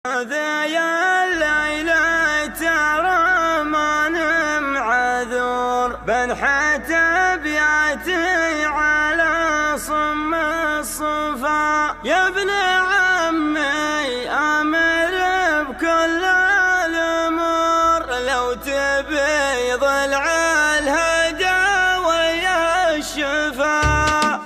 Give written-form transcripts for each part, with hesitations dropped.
هذا يا الليلة ترى ما معذور بنحت أبياتي على صم الصفا يا ابن عمي آمر بكل الأمور لو تبي ضلع الهدى ويا الشفا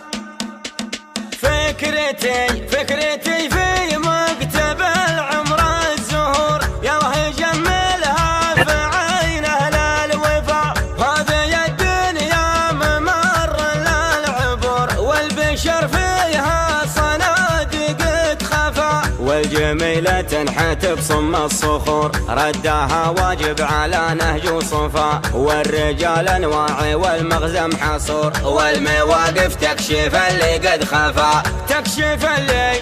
فكرتي في مكتب العمر الزهور يلا جملها في عين أهل الوفا هذه الدنيا ممر للعبور والبشر فيها صنادق تخفى والجميلة تنحت بصم الصخور رداها واجب على نهج وصفا والرجال انواعي والمغزى محصور والمواقف تكشف اللي قد خفا تكشف اللي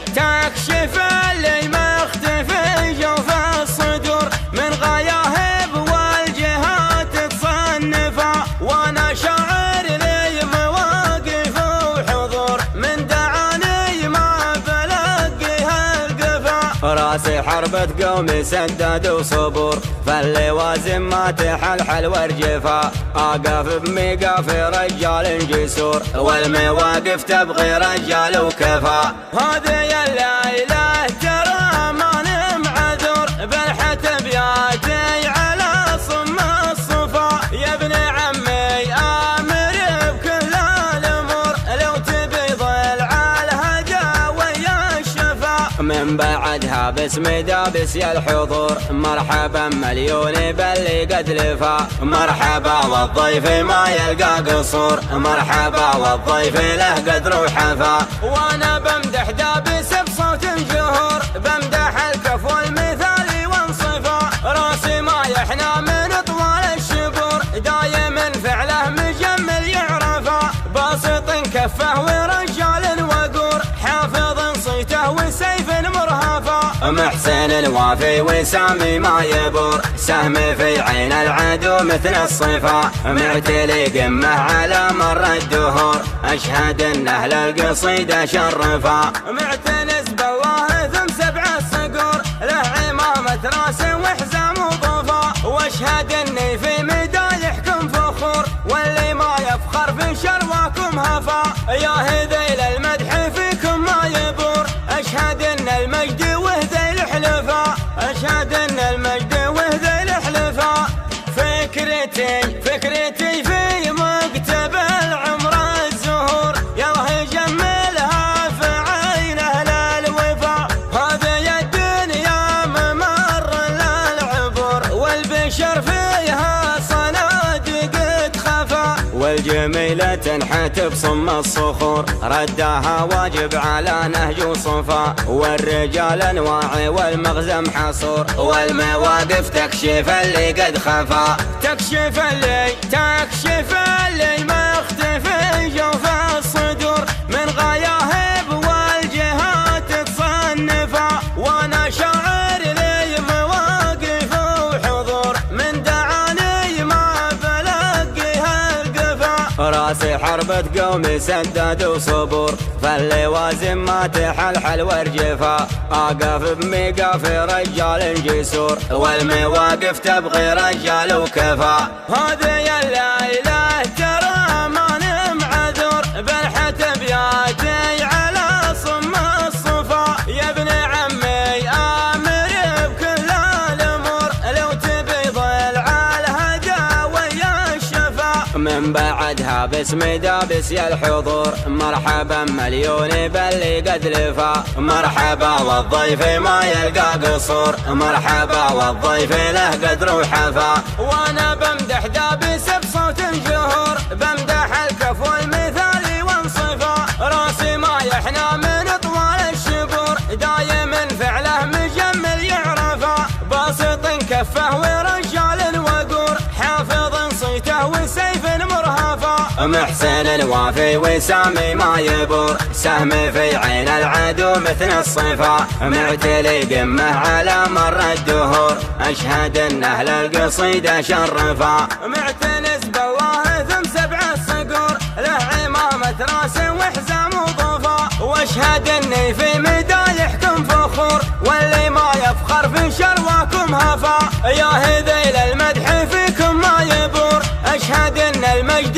ما اختفي جوف الصدور من غياهب والجهات تصنفا وانا شاعر لي مواقف وحضور من دعاني ما بلقيها القفا راسي حربة قومي سداد وصبور فاللوازم ما تحلحل وارجفا اقف بميقاف رجال جسور والمواقف تبغي رجال وكفا هذه يا الليلة ترى ما معذور بنحت ابياتي على صم الصفا يا ابن عمي آمر بكل الامور لو تبي ضلع الهدى ويا الشفا من بعدها باسم دابس يا الحضور مرحبا مليون باللي قد لفا مرحبا والضيف ما يلقى قصور مرحبا والضيف له قدر وحفا وانا بمدح دابس بصوت جهور بمدح الكفو المثالي وانصفا راسي ما يحنى من طوال الشبور دايم فعله مجمل يعرفا باسط كفه ورجال وقور حافظ صيته وسيف مرهفا محسن الوافي وسامي ما يبور سهم في عين العدو مثل الصفا معتلي قمه على مر الدهور اشهد ان اهل القصيده شرفا معتنس بالله ثم سبع الصقور له عمامه راس وحزام وضفا واشهد اني في مدايحكم فخور واللي ما يفخر في شرواكم هفا يا هذيل المدح فيكم ما يبور اشهد ان المجد وهذي الحلفا اشهد ان المجد وهذي الحلفا فكرتي في مكتب العمر الزهور يلا جملها في عين اهل الوفا هذه الدنيا ممر للعبور والبشر فيها صنادق تخفى والجميلة تنحت بصم الصخور رداها واجب على نهج وصفا والرجال انواعي والمغزى محصور والمواقف تكشف اللي قد خفا تكشف اللي ما اختفي جوف الصدور من غياهب والجهات تصنفا وانا شاعر لي مواقف وحضور من دعاني ما بلقيها القفا راسي حربة قومي سداد وصبور فاللوازم ما تحلحل وارجفا اقف بميقاف رجال جسور والمواقف تبغي رجال وكفا هذه يا الليلة ترى ما معذور بنحت ابياتي على صم الصفا يا ابن عمي آمر بكل الامور لو تبي ضلع الهدى ويا الشفا من بعدها باسم دابس يا الحضور مرحبا مليون باللي قد لفا مرحبا والضيف ما يلقى قصور مرحبا والضيف له قدر وحفا وانا بمدح دابس بصوت جهور بمدح الكفو المثالي وانصفا راسي ما يحنى من طوال الشبور دايم فعله مجمل يعرفا باسط كفه ورجال وقور حافظ صيته وسيف مرهفا محسن الوافي وسامي ما يبور سهم في عين العدو مثل الصفا معتلي قمه على مر الدهور اشهد ان اهل القصيده شرفا معتنس بالله ثم سبع الصقور له عمامه راس وحزام وضفا واشهد اني في مدايحكم فخور واللي ما يفخر واشهد ان المجد